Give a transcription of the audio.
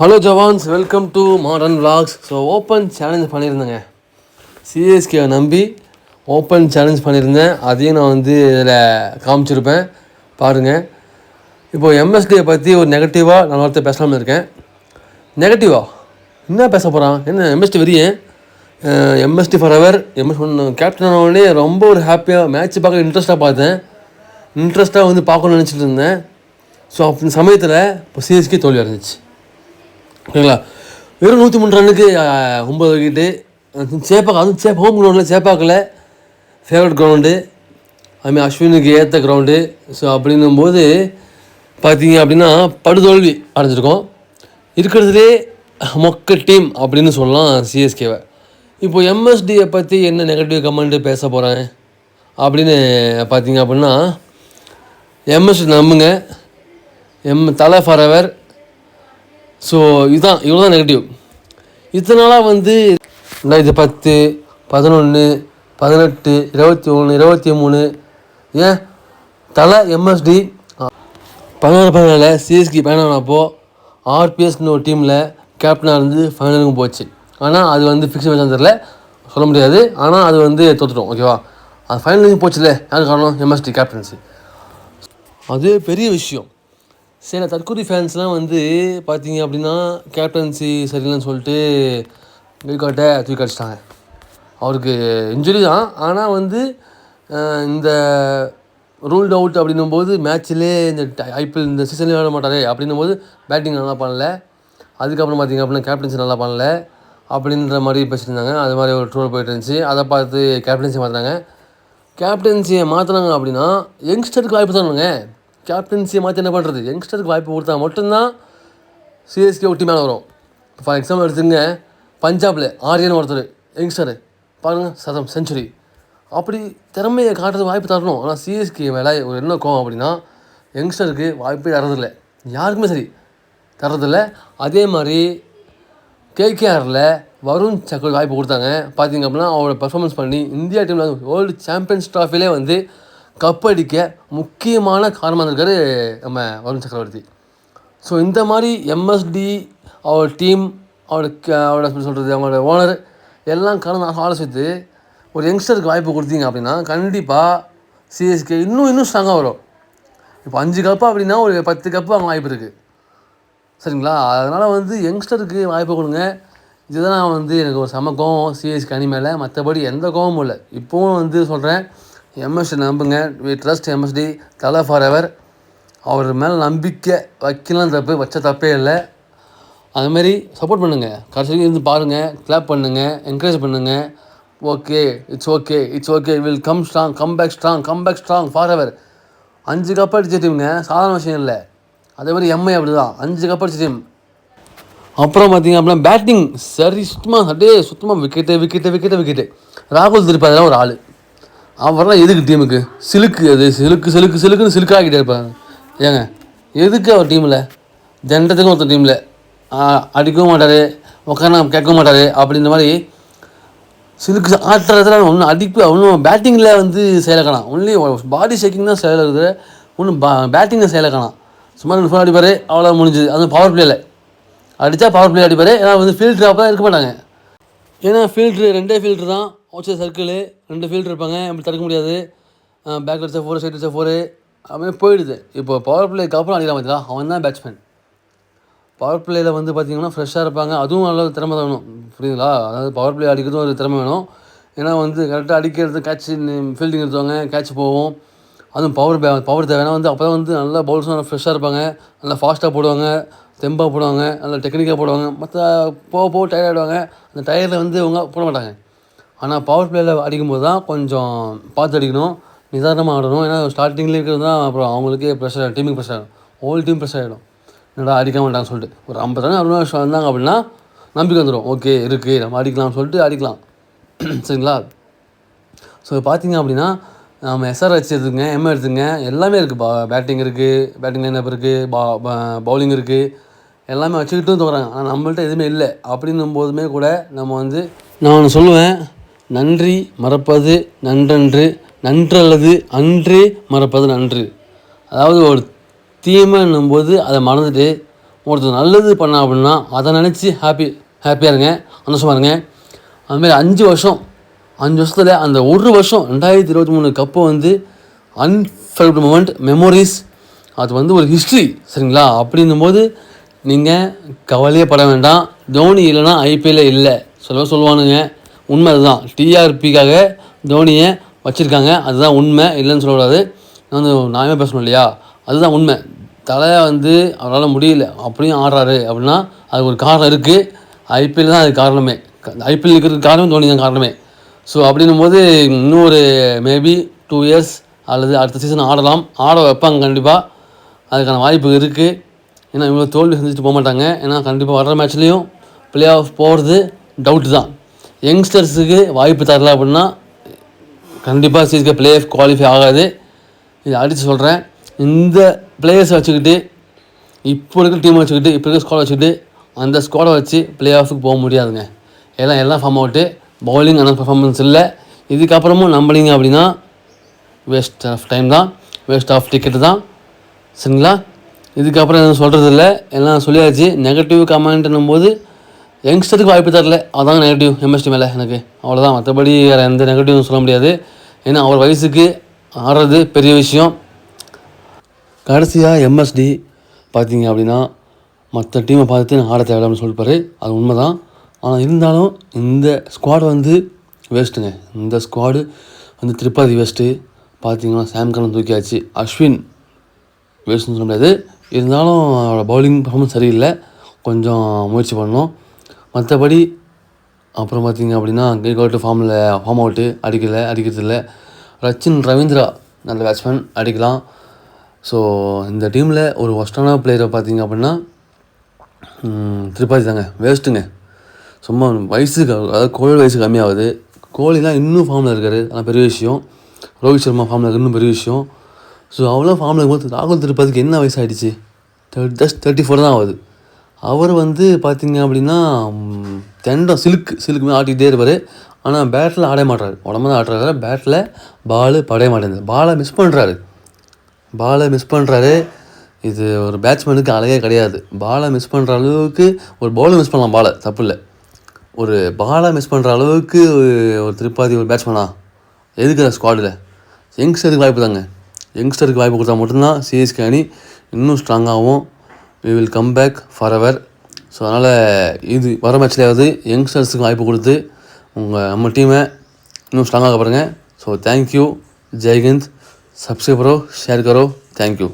Hello jawans, welcome to modern vlogs. So open challenge பண்ணியிருந்தேங்க. CSK நம்பி open challenge பண்ணியிருந்தேன். அதையும் நான் வந்து இதில் காமிச்சிருப்பேன், பாருங்கள். இப்போது எம்எஸ்டியை பற்றி ஒரு நெகட்டிவாக நான் ஒருத்தர் பேசலாம்னு இருக்கேன். நெகட்டிவா என்ன பேச போகிறான்? என்ன எம்எஸ்டி வெறியன்? MSD forever. கேப்டன் ஆனோடனே ரொம்ப ஒரு ஹாப்பியாக மேட்ச் பார்க்க இன்ட்ரெஸ்ட்டாக பார்த்தேன். இன்ட்ரெஸ்ட்டாக வந்து பார்க்கணும்னு நினச்சிட்டு இருந்தேன். ஸோ அப்படி சமயத்தில் இப்போ சிஎஸ்கே தோல்வி இருந்துச்சு. ஓகேங்களா? வெறும் 103 ரன்னுக்கு 9 விக்கெட்டு. சேப்பாக்கம், அதுவும் ஹோம் கிரவுண்டில் சேப்பாக்கில் ஃபேவரட் கிரவுண்டு, அதுமாதிரி அஸ்வினுக்கு ஏற்ற கிரவுண்டு. ஸோ அப்படின்னும்போது பார்த்தீங்க அப்படின்னா படுதோல்வி அடைஞ்சிருக்கோம். இருக்கிறதுலே மொக்க டீம் அப்படின்னு சொல்லலாம் சிஎஸ்கேவை. இப்போது எம்எஸ்டியை பற்றி என்ன நெகட்டிவ் கமெண்ட்டு பேச போகிறேன் அப்படின்னு பார்த்தீங்க அப்படின்னா, எம்எஸ்டி நம்புங்க, தலை ஃபார் எவர். ஸோ இதுதான், இவ்வளோ தான் நெகட்டிவ். இத்தனை நாளாக வந்து 2010, 11, 18, 21, 23, ஏன் தலை எம்எஸ்டி 16 சிஎஸ்கே பயணம்னப்போ ஆர்பிஎஸ்னு ஒரு டீமில் கேப்டனாக இருந்து ஃபைனலுக்கும் போச்சு. ஆனால் அது வந்து ஃபிக்ஸ் மேட்ச் தெரில, சொல்ல முடியாது. ஆனால் அது வந்து தோற்றுட்டோம். ஓகேவா? அது ஃபைனலுக்கும் போச்சுல, யார் காரணம்? MST captaincy. அது பெரிய விஷயம். சில தற்கொலை ஃபேன்ஸ்லாம் வந்து பார்த்தீங்க அப்படின்னா கேப்டன்சி சரியில்லைன்னு சொல்லிட்டு வில்காட்டை தூக்கி அடிச்சிட்டாங்க. அவருக்கு இன்ஜுரி தான், ஆனால் வந்து இந்த ரூல்ட் அவுட் அப்படின்னும்போது மேட்ச்சிலே இந்த ஐபிஎல் இந்த சீசன்லேயே விளையாட மாட்டார் அப்படின்னும்போது பேட்டிங் நல்லா பண்ணல. அதுக்கப்புறம் பார்த்திங்க அப்படின்னா கேப்டன்சி நல்லா பண்ணல அப்படின்ற மாதிரி பேசிட்டு இருந்தாங்க. அது மாதிரி ஒரு ட்ரோல் போயிட்டு இருந்துச்சு. அதை பார்த்து கேப்டன்சி மாற்றினாங்க. கேப்டன்சியை மாற்றினாங்க அப்படின்னா யங்ஸ்டருக்கு வாய்ப்பு தரணுங்க. கேப்டன்சியை மாற்றி என்ன பண்ணுறது? யங்ஸ்டருக்கு வாய்ப்பு கொடுத்தா மட்டும்தான் சிஎஸ்கே ஒட்டி மேலே வரும். ஃபார் எக்ஸாம்பிள் எடுத்துங்க, பஞ்சாபில் ஆரியன் ஒருத்தர் யங்ஸ்டரு பாருங்கள், செஞ்சுரி. அப்படி திறமையை காட்டுறது வாய்ப்பு தரணும். ஆனால் சிஎஸ்கே மேலே ஒரு என்ன கோவம் அப்படின்னா யங்ஸ்டருக்கு வாய்ப்பே தரதில்லை, யாருக்குமே சரி தரதில்லை. அதே மாதிரி கேகேஆரில் வருண் சக்கர் வாய்ப்பு கொடுத்தாங்க. பார்த்தீங்க அப்படின்னா அவரோட பர்ஃபார்மன்ஸ் பண்ணி இந்தியா டீமில் வேர்ல்டு சாம்பியன்ஸ் ட்ராஃபிலே வந்து கப் அடிக்க முக்கியமான காரணமாக இருக்கார் நம்ம வருண் சக்கரவர்த்தி. ஸோ இந்த மாதிரி எம்எஸ்டி, அவர் டீம், அவரோட சொல்கிறது, அவங்களோட ஓனர் எல்லாம் கலந்து ஆலோசித்து ஒரு யங்ஸ்டருக்கு வாய்ப்பு கொடுத்தீங்க அப்படின்னா கண்டிப்பாக சிஎஸ்கே இன்னும் ஸ்ட்ராங்காக வரும். இப்போ 5 கப்பு அப்படின்னா ஒரு 10 கப்பு அவங்க வாய்ப்பு இருக்குது. சரிங்களா? அதனால் வந்து யங்ஸ்டருக்கு வாய்ப்பு கொடுங்க. இதுதான் வந்து எனக்கு ஒரு செம கோவம் சிஎஸ்கே அணி மேலே. மற்றபடி எந்த கோவமும் இல்லை. இப்போவும் வந்து சொல்கிறேன், எம்எஸ்டி நம்புங்க. வி ட்ரஸ்ட் எம்எஸ்டி, தலை ஃபார் எவர். அவர் மேலே நம்பிக்கை வைக்கலாம், வச்ச தப்பே இல்லை. அதுமாரி சப்போர்ட் பண்ணுங்கள், கடைசி இருந்து பாருங்கள், கிளாப் பண்ணுங்கள், என்கரேஜ் பண்ணுங்கள். Okay, it's okay, will come strong, come back strong forever. 5 cup அடிச்ச டீமுங்க, சாதாரண விஷயம் இல்லை. அதே மாதிரி எம்ஐ அப்படி தான், 5 கப் அடிச்ச டீம். அப்புறம் பார்த்திங்க அப்படின்னா பேட்டிங் சரி சுத்தமாக விக்கெட்டு. ராகுல் திரிபாதி அதெல்லாம் ஒரு ஆள். அவரெல்லாம் எதுக்கு டீமுக்கு? சிலுக்குன்னு சிலுக்காகிட்டே இருப்பாங்க. ஏங்க எதுக்கு அவர் டீமில்? ஜென்ரத்துக்கும் ஒருத்தர் டீமில் அடிக்கவும் மாட்டார், உட்கார கேட்கவும் மாட்டார். அப்படின்ற மாதிரி சிலுக்கு ஆட்டுறதுல ஒன்றும் ஒன்றும் பேட்டிங்கில் வந்து செயலை காணாம். ஒன்லி பாடி ஷேக்கிங் தான் செயல் இருக்குது, ஒன்றும் பேட்டிங்கில் செயலை காணாம். சும்மா 2 ஃபோன் அடிப்பார், அவ்வளோ முடிஞ்சுது. அதுவும் பவர் பிளேயில் அடித்தா பவர் பிளே அடிப்பார். ஏன்னா வந்து ஃபீல்ட்ரு அப்போ தான் இருக்க மாட்டாங்க. ஏன்னா ரெண்டே ஃபீல்ட்ரு தான், அவுட் சர்க்கிள் 2 ஃபீல்ட்ரு இருப்பாங்க. அப்படி தடுக்க முடியாது. பேக் அடிச்சா 4, சைட் அடிச்சா 4 அப்படியே போயிடுது. இப்போ பவர் பிளேக்கு அப்புறம் அடிக்கலாம் பார்த்தீங்களா, அவன் தான் பேட்ஸ்மேன். பவர் பிளேயில் வந்து பார்த்திங்கன்னா ஃப்ரெஷ்ஷாக இருப்பாங்க. அதுவும் நல்ல திறமை தான் வேணும், புரியுதுங்களா? அதாவது பவர் பிளே அடிக்கிறதும் ஒரு திறமை வேணும். ஏன்னா வந்து கரெக்டாக அடிக்கிறது, கேட்ச் ஃபீல்டிங் எடுத்துவாங்க, கேட்ச் போகும். அதுவும் பவர் தேவைன்னா வந்து அப்போ தான் வந்து நல்லா பவுல்ஸும் நல்லா ஃப்ரெஷ்ஷாக இருப்பாங்க, நல்லா ஃபாஸ்ட்டாக போடுவாங்க, தெம்பாக போடுவாங்க, நல்லா டெக்னிக்காக போடுவாங்க. மற்ற போக டயர்ட் ஆகிடுவாங்க. அந்த டயரில் வந்து அவங்க போட மாட்டாங்க. ஆனால் பவர் பிளேயில் அடிக்கும்போது தான் கொஞ்சம் பார்த்து அடிக்கணும், நிதானமாக ஆடணும். ஏன்னா ஸ்டார்டிங்கில் இருக்கிறது தான் அப்புறம் அவங்களுக்கே ப்ரெஷர், டீமுக்கு ப்ரெஷர் ஆகிடும், ஹோல் டீம் ப்ரெஷர் ஆகிடும். என்னடா அடிக்க மாட்டாங்கன்னு சொல்லிட்டு ஒரு 50 ரன் 60 நிமிஷம் வந்தாங்க அப்படின்னா நம்பிக்கை வந்துடும். ஓகே இருக்குது, நம்ம அடிக்கலாம்னு சொல்லிட்டு அடிக்கலாம். சரிங்களா? ஸோ பார்த்திங்க அப்படின்னா நம்ம எஸ்ஆர்ஹெச் எடுத்துங்க, எம்ஐ எடுத்துங்க, எல்லாமே இருக்குது. பேட்டிங் இருக்குது, பேட்டிங் லைனப் இருக்குது, பவுலிங் இருக்குது, எல்லாமே வச்சுக்கிட்டும் தோறாங்க. ஆனால் நம்மள்ட்ட எதுவுமே இல்லை. அப்படின்னும் போதுமே கூட நம்ம வந்து நான் ஒன்று சொல்லுவேன், நன்றி மறப்பது நன்றன்று, நன்றல்லது அன்றே மறப்பது நன்று. அதாவது ஒரு தீமைன்னும்போது அதை மறந்துட்டு ஒருத்தர் நல்லது பண்ணா அப்படின்னா அதை நினச்சி ஹாப்பியாக இருங்க, சந்தோஷமாக இருங்க. அதுமாதிரி 5 வருஷத்தில் அந்த ஒரு வருஷம் 2023 கப்பை வந்து அன்ஃபர்கெட்டபிள் மூமெண்ட், மெமோரிஸ், அது வந்து ஒரு ஹிஸ்ட்ரி, சரிங்களா? அப்படின்னும்போது நீங்கள் கவலையே பட வேண்டாம். தோனி இல்லைன்னா ஐபிஎல்லே இல்லை சொல்லுவானுங்க. உண்மை அதுதான். டிஆர்பிக்காக தோனியை வச்சுருக்காங்க, அதுதான் உண்மை, இல்லைன்னு சொல்லக்கூடாது. வந்து நாமே பேசணும் இல்லையா? அதுதான் உண்மை. தலை வந்து அவரால் முடியல அப்படியும் ஆடுறாரு அப்படின்னா அதுக்கு ஒரு காரணம் இருக்குது. ஐபிஎல் தான் அதுக்கு காரணமே. ஐபிஎல் இருக்கிறதுக்கு காரணம் தோனி தான் காரணமே. ஸோ அப்படின்னும் போது இன்னும் ஒரு மேபி 2 இயர்ஸ் அல்லது அடுத்த சீசன் ஆட வைப்பாங்க கண்டிப்பாக. அதுக்கான வாய்ப்பு இருக்குது. ஏன்னா இவ்வளோ தோல்வி செஞ்சுட்டு போக மாட்டாங்க. ஏன்னா கண்டிப்பாக வர்ற மேட்ச்லேயும் ப்ளே ஆஃப் போகிறது டவுட்டு தான். யங்ஸ்டர்ஸுக்கு வாய்ப்பு தரல அப்படின்னா கண்டிப்பாக சிஎஸ்கே ப்ளே ஆஃப் குவாலிஃபை ஆகாது. இதை அடித்து சொல்கிறேன். இந்த பிளேயர்ஸை வச்சுக்கிட்டு, இப்போ இருக்கிற டீமை வச்சுக்கிட்டு, இப்போ இருக்கிற ஸ்குவாடை வச்சுக்கிட்டு அந்த ஸ்குவாடை வச்சு ப்ளே ஆஃபுக்கு போக முடியாதுங்க. எல்லாம் ஃபார்ம் அவுட்டு. பவுலிங் ஆனால் பர்ஃபார்மன்ஸ் இல்லை. இதுக்கப்புறமும் நம்பலிங்க அப்படின்னா வேஸ்ட் ஆஃப் டைம் தான், வேஸ்ட் ஆஃப் டிக்கெட்டு தான், சரிங்களா? இதுக்கப்புறம் எதுவும் சொல்கிறது இல்லை, எல்லாம் சொல்லியாச்சு. நெகட்டிவ் கமெண்ட்னும் போது யங்ஸ்டருக்கு வாய்ப்பு தரல, அதான் நெகட்டிவ் எம்எஸ்டி மேலே எனக்கு, அவ்வளோதான். மற்றபடி வேறு எந்த நெகட்டிவும் சொல்ல முடியாது. ஏன்னா அவர் வயசுக்கு ஆடுறது பெரிய விஷயம். கடைசியாக எம்எஸ்டி பார்த்தீங்க அப்படின்னா மற்ற டீமை பார்த்து நான் ஆட தேவையில்லைன்னு சொல்லிப்பாரு. அது உண்மை தான். ஆனால் இருந்தாலும் இந்த ஸ்குவாடு வந்து வேஸ்ட்டுங்க. இந்த ஸ்குவாடு வந்து திரிபாதி வேஸ்ட்டு. பார்த்தீங்கன்னா சாம் கரன் தூக்கியாச்சு, அஸ்வின் வேஸ்ட்டுன்னு சொல்ல முடியாது. இருந்தாலும் அவரோட பவுலிங் பர்ஃபார்மன்ஸ் சரியில்லை, கொஞ்சம் முயற்சி பண்ணணும். மற்றபடி அப்புறம் பார்த்திங்க அப்படின்னா கெய்க்வாட் ஃபார்ம் அவுட்டு, அடிக்கிறதில்ல. ரவீந்திரா நல்ல பேட்ஸ்மேன், அடிக்கலாம். ஸோ இந்த டீமில் ஒரு ஒஸ்டான பிளேயரை பார்த்திங்க அப்படின்னா திரிபாதி தாங்க, வேஸ்ட்டுங்க. சும்மா வயசுக்கு, அதாவது கோலி வயசு கம்மியாகுது. கோலிலாம் இன்னும் ஃபார்மில் இருக்கார், அதெல்லாம் பெரிய விஷயம். ரோஹித் சர்மா ஃபார்மில் இருக்க இன்னும் பெரிய விஷயம். ஸோ அவ்வளோ ஃபார்மில் இருக்கும்போது ராகுல் திரிபாதிக்கு என்ன வயசு ஆகிடுச்சு? ஜஸ்ட் 34 தான் ஆகுது. அவர் வந்து பார்த்திங்க அப்படின்னா சிலுக்குமே ஆட்டிகிட்டே இருப்பார். ஆனால் பேட்டில் ஆட மாட்டார், உடம்பு தான் ஆடுறாரு. பேட்டில் பால் படைய மாட்டேங்குது, பாலை மிஸ் பண்ணுறாரு. இது ஒரு பேட்ஸ்மேனுக்கு அழகே கிடையாது. பாலை மிஸ் பண்ணுற அளவுக்கு ஒரு பவுலர் மிஸ் பண்ணலாம், பாலை தப்பு இல்லை. ஒரு பாலை மிஸ் பண்ணுற அளவுக்கு ஒரு திரிபாதி ஒரு பேட்ஸ்மேனா எதுக்கு ஸ்குவாடில்? யங்ஸ்டருக்கு வாய்ப்பு தாங்க. யங்ஸ்டருக்கு வாய்ப்பு கொடுத்தா மட்டும்தான் சிஎஸ்கே அணி இன்னும் ஸ்ட்ராங்காகவும் we will come back forever. So அதனால் இது வர மேட்ச்லேயாவது யங்ஸ்டர்ஸுக்கு வாய்ப்பு கொடுத்து நம்ம டீமை இன்னும் ஸ்ட்ராங்காக பாருங்கள். ஸோ தேங்க்யூ, ஜெய்ஹிந்த். सब्सक्राइब करो, शेयर करो, थैंक यू।